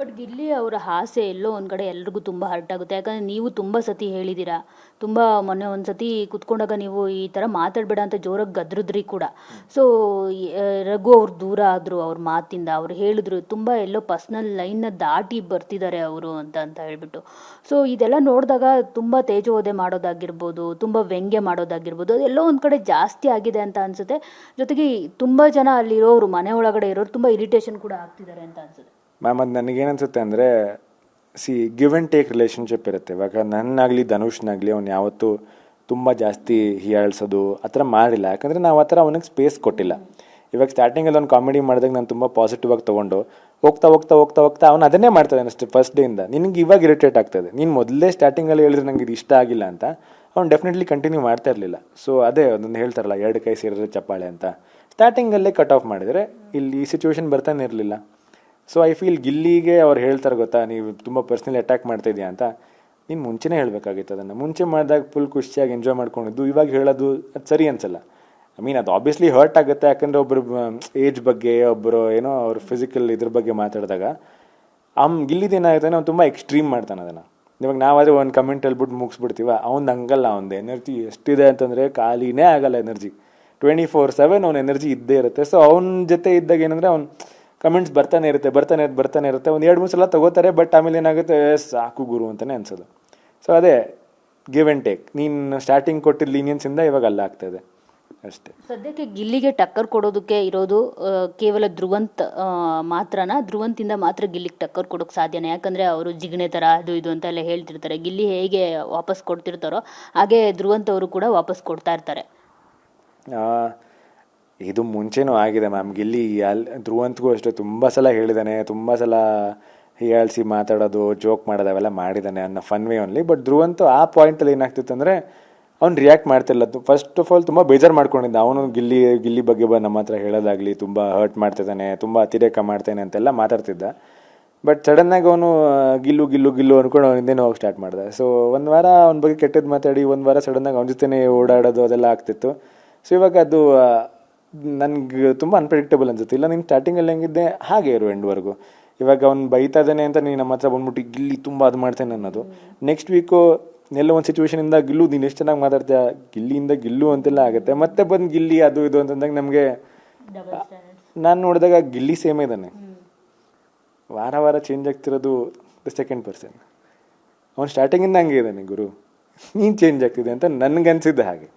But Gilli ಅವರ ಹಾಸ್ಯ ಎಲ್ಲೋ ಒಂದು ಕಡೆ ಎಲ್ರಿಗೂ ತುಂಬ ಹರ್ಟ್ ಆಗುತ್ತೆ. ಯಾಕಂದರೆ ನೀವು ತುಂಬ ಸತಿ ಹೇಳಿದ್ದೀರಾ. ತುಂಬ ಮೊನ್ನೆ ಒಂದು ಸತಿ ಕುತ್ಕೊಂಡಾಗ ನೀವು ಈ ಥರ ಮಾತಾಡಬೇಡ ಅಂತ ಜೋರಾಗಿ ಗದ್ರಿದ್ರಿ ಕೂಡ. ಸೊ ರಘು ಅವ್ರು ದೂರ ಆದರು ಅವ್ರ ಮಾತಿಂದ. ಅವ್ರು ಹೇಳಿದ್ರು ತುಂಬ ಎಲ್ಲೋ ಪರ್ಸ್ನಲ್ ಲೈನ್ನ ದಾಟಿ ಬರ್ತಿದ್ದಾರೆ ಅವರು ಅಂತ ಹೇಳ್ಬಿಟ್ಟು. ಸೊ ಇದೆಲ್ಲ ನೋಡಿದಾಗ ತುಂಬ ತೇಜೋವಧೆ ಮಾಡೋದಾಗಿರ್ಬೋದು, ತುಂಬ ವ್ಯಂಗ್ಯ ಮಾಡೋದಾಗಿರ್ಬೋದು, ಅದೆಲ್ಲೋ ಒಂದು ಕಡೆ ಜಾಸ್ತಿ ಆಗಿದೆ ಅಂತ ಅನಿಸುತ್ತೆ. ಜೊತೆಗೆ ತುಂಬ ಜನ ಅಲ್ಲಿರೋರು, ಮನೆ ಒಳಗಡೆ ಇರೋರು ತುಂಬ ಇರಿಟೇಷನ್ ಕೂಡ ಆಗ್ತಿದ್ದಾರೆ ಅಂತ ಅನಿಸುತ್ತೆ. ಮ್ಯಾಮ್ ಅದು ನನಗೇನನ್ಸುತ್ತೆ ಅಂದರೆ, ಗಿವ್ ಆ್ಯಂಡ್ ಟೇಕ್ ರಿಲೇಷನ್ಶಿಪ್ ಇರುತ್ತೆ. ಇವಾಗ ನನ್ನಾಗಲಿ ಧನುಷ್ನಾಗಲಿ ಅವ್ನು ಯಾವತ್ತೂ ತುಂಬ ಜಾಸ್ತಿ ಹೀಯಾಳ್ಸೋದು ಆ ಥರ ಮಾಡಿಲ್ಲ. ಯಾಕಂದರೆ ನಾವು ಆ ಥರ ಅವನಿಗೆ ಸ್ಪೇಸ್ ಕೊಟ್ಟಿಲ್ಲ. ಇವಾಗ ಸ್ಟಾರ್ಟಿಂಗಲ್ಲಿ ಅವ್ನು ಕಾಮಿಡಿ ಮಾಡಿದಾಗ ನಾನು ತುಂಬ ಪಾಸಿಟಿವ್ ಆಗಿ ತೊಗೊಂಡು ಹೋಗ್ತಾ ಹೋಗ್ತಾ ಹೋಗ್ತಾ ಹೋಗ್ತಾ ಅವ್ನು ಅದನ್ನೇ ಮಾಡ್ತಾನೆ ಅಷ್ಟೇ ಫಸ್ಟ್ ಡೇಯಿಂದ. ನಿನಗೆ ಇವಾಗ ಇರಿಟೇಟ್ ಆಗ್ತದೆ. ನೀನು ಮೊದಲೇ ಸ್ಟಾರ್ಟಿಂಗಲ್ಲಿ ಹೇಳಿದ್ರೆ ನನಗೆ ಇದು ಇಷ್ಟ ಆಗಿಲ್ಲ ಅಂತ ಅವ್ನು ಡೆಫಿನೆಟ್ಲಿ ಕಂಟಿನ್ಯೂ ಮಾಡ್ತಾ ಇರಲಿಲ್ಲ. ಸೊ ಅದೇ ಅದೊಂದು ಹೇಳ್ತಾರಲ್ಲ, ಎರಡು ಕೈ ಸೇರಿದ್ರೆ ಚಪ್ಪಾಳೆ ಅಂತ. ಸ್ಟಾರ್ಟಿಂಗಲ್ಲೇ ಕಟ್ ಆಫ್ ಮಾಡಿದರೆ ಇಲ್ಲಿ ಈ ಸಿಚುವೇಶನ್ ಬರ್ತಾನೆ ಇರಲಿಲ್ಲ. ಸೊ ಐ ಫೀಲ್ ಗಿಲ್ಲಿಗೆ ಅವ್ರು ಹೇಳ್ತಾರೆ ಗೊತ್ತಾ, ನೀವು ತುಂಬ ಪರ್ಸ್ನಲಿ ಅಟ್ಯಾಕ್ ಮಾಡ್ತಾಯಿದ್ಯಾ ಅಂತ. ನೀನು ಮುಂಚೆನೇ ಹೇಳಬೇಕಾಗಿತ್ತು. ಅದನ್ನು ಮುಂಚೆ ಮಾಡಿದಾಗ ಫುಲ್ ಖುಷಿಯಾಗಿ ಎಂಜಾಯ್ ಮಾಡ್ಕೊಂಡಿದ್ದು. ಇವಾಗ ಹೇಳೋದು ಅದು ಸರಿ ಅನ್ಸಲ್ಲ. ಐ ಮೀನ್ ಅದು ಆಬ್ವಿಯಸ್ಲಿ ಹರ್ಟ್ ಆಗುತ್ತೆ. ಯಾಕಂದರೆ ಒಬ್ಬರು ಏಜ್ ಬಗ್ಗೆ, ಒಬ್ಬರು ಏನೋ ಅವ್ರ ಫಿಸಿಕಲ್ ಇದ್ರ ಬಗ್ಗೆ ಮಾತಾಡಿದಾಗ ಗಿಲ್ಲಿದೇನಾಗುತ್ತೆ, ಅವ್ನು ತುಂಬ ಎಕ್ಸ್ಟ್ರೀಮ್ ಮಾಡ್ತಾನೆ ಅದನ್ನು. ಇವಾಗ ನಾವಾದರೆ ಒಂದು ಕಮೆಂಟ್ ಹೇಳ್ಬಿಟ್ಟು ಮುಗಿಸ್ಬಿಡ್ತೀವ. ಅವ್ನು ಹಂಗಲ್ಲ. ಅವ್ನದು ಎನರ್ಜಿ ಎಷ್ಟಿದೆ ಅಂತಂದರೆ ಖಾಲಿನೇ ಆಗಲ್ಲ ಎನರ್ಜಿ. 24/7 ಅವ್ನ ಎನರ್ಜಿ ಇದ್ದೇ ಇರುತ್ತೆ. ಸೊ ಅವ್ನ ಜೊತೆ ಇದ್ದಾಗ ಏನಂದರೆ ಅವ್ನು ಕಮೆಂಟ್ಸ್ ಬರ್ತಾನೆ ಇರುತ್ತೆ. ಒಂದು 2-3 ಸಲ ತಗೋತಾರೆ. ಬಟ್ ಆಮೇಲೆ ಏನಾಗುತ್ತೆ, ಸಾಕು ಗುರು ಅಂತಲೇ ಅನ್ಸೋದು. ಸೊ ಅದೇ ಗಿವ್ ಆ್ಯಂಡ್ ಟೇಕ್. ನೀನು ಸ್ಟಾರ್ಟಿಂಗ್ ಕೊಟ್ಟಿದ್ದ ಲೀನಿಯನ್ಸಿಂದ ಇವಾಗ ಅಲ್ಲ ಆಗ್ತಾಯಿದೆ ಅಷ್ಟೇ. ಸದ್ಯಕ್ಕೆ ಗಿಲ್ಲಿಗೆ ಟಕ್ಕರ್ ಕೊಡೋದಕ್ಕೆ ಇರೋದು ಕೇವಲ ಧ್ರುವಂತ್ ಮಾತ್ರನಾ? ಧ್ರುವಂತಿಂದ ಮಾತ್ರ ಗಿಲ್ಲಿಗೆ ಟಕ್ಕರ್ ಕೊಡೋಕ್ಕೆ ಸಾಧ್ಯನೇ? ಯಾಕಂದರೆ ಅವರು ಜಿಗಣೆ ಥರ ಅದು ಇದು ಅಂತೆಲ್ಲ ಹೇಳ್ತಿರ್ತಾರೆ. ಗಿಲ್ಲಿ ಹೇಗೆ ವಾಪಸ್ ಕೊಡ್ತಿರ್ತಾರೋ ಹಾಗೆ ಧ್ರುವಂತ್ ಅವರು ಕೂಡ ವಾಪಸ್ ಕೊಡ್ತಾ ಇರ್ತಾರೆ. ಇದು ಮುಂಚೆನೂ ಆಗಿದೆ ಮ್ಯಾಮ್. ಗಿಲ್ಲಿ ಧ್ರುವಂತ್ಗೂ ಅಷ್ಟೇ ತುಂಬ ಸಲ ಹೇಳಿದ್ದಾನೆ. ತುಂಬ ಸಲ ಹೀಯಾಳಿಸಿ ಮಾತಾಡೋದು, ಜೋಕ್ ಮಾಡೋದು ಅವೆಲ್ಲ ಮಾಡಿದ್ದಾನೆ ಅನ್ನೋ fun way only. But Dhruvanth ಆ ಪಾಯಿಂಟಲ್ಲಿ ಏನಾಗ್ತಿತ್ತು ಅಂದರೆ ಅವ್ನು ರಿಯಾಕ್ಟ್ ಮಾಡ್ತಿಲ್ಲ. ಫಸ್ಟ್ ಆಫ್ ಆಲ್ ತುಂಬ ಬೇಜಾರು ಮಾಡ್ಕೊಂಡಿದ್ದ. ಅವನು ಗಿಲ್ಲಿ ಬಗ್ಗೆ ನಮ್ಮ ಹತ್ರ ಹೇಳೋದಾಗಲಿ, ತುಂಬ ಹರ್ಟ್ ಮಾಡ್ತಿದ್ದಾನೆ, ತುಂಬ ಅತಿರೇಕ ಮಾಡ್ತೇನೆ ಅಂತೆಲ್ಲ ಮಾತಾಡ್ತಿದ್ದ. ಬಟ್ ಸಡನ್ನಾಗಿ ಅವನು ಗಿಲ್ಲು ಅಂದ್ಕೊಂಡು ಅವನ ಹಿಂದೆನೇ ಹೋಗಿ ಸ್ಟಾರ್ಟ್ ಮಾಡಿದೆ. ಸೊ ಒಂದು ವಾರ ಅವನ ಬಗ್ಗೆ ಕೆಟ್ಟದ್ದು ಮಾತಾಡಿ, ಒಂದು ವಾರ ಸಡನ್ನಾಗಿ ಅವನ ಜೊತೆನೇ ಓಡಾಡೋದು ಅದೆಲ್ಲ ಆಗ್ತಿತ್ತು. ಸೊ ಇವಾಗ ಅದು ನನಗೆ ತುಂಬ ಅನ್ಪ್ರೆಡಿಕ್ಟಬಲ್ ಅನ್ಸುತ್ತೆ. ಇಲ್ಲ ನೀನು ಸ್ಟಾರ್ಟಿಂಗಲ್ಲಿ ಹೆಂಗಿದ್ದೆ ಹಾಗೆ ಇರು ಎಂಡ್ವರೆಗೂ. ಇವಾಗ ಅವ್ನು ಬೈತಾ ಇದ್ದಾನೆ ಅಂತ ನೀನು ನಮ್ಮ ಹತ್ರ ಬಂದ್ಬಿಟ್ಟು ಗಿಲ್ಲಿ ತುಂಬ ಅದು ಮಾಡ್ತೇನೆ ಅನ್ನೋದು. ನೆಕ್ಸ್ಟ್ ವೀಕು ಎಲ್ಲ ಒಂದು ಸಿಚುವೇಶನಿಂದ ಗಿಲ್ಲು ನೀನು ಎಷ್ಟು ಚೆನ್ನಾಗಿ ಮಾತಾಡ್ತೀಯ, ಗಿಲ್ಲಿಯಿಂದ ಗಿಲ್ಲು ಅಂತೆಲ್ಲ ಆಗುತ್ತೆ. ಮತ್ತೆ ಬಂದು ಗಿಲ್ಲಿ ಅದು ಇದು ಅಂತಂದಾಗ ನಮಗೆ, ನಾನು ನೋಡಿದಾಗ ಗಿಲ್ಲಿ ಸೇಮ್ ಇದ್ದಾನೆ. ವಾರ ಚೇಂಜ್ ಆಗ್ತಿರೋದು ದ ಸೆಕೆಂಡ್ ಪರ್ಸನ್. ಅವ್ನು ಸ್ಟಾರ್ಟಿಂಗಿಂದ ಹಂಗೆ ಇದ್ದಾನೆ ಗುರು, ನೀನು ಚೇಂಜ್ ಆಗ್ತಿದೆ ಅಂತ ನನಗನ್ಸಿದ್ದೆ ಹಾಗೆ.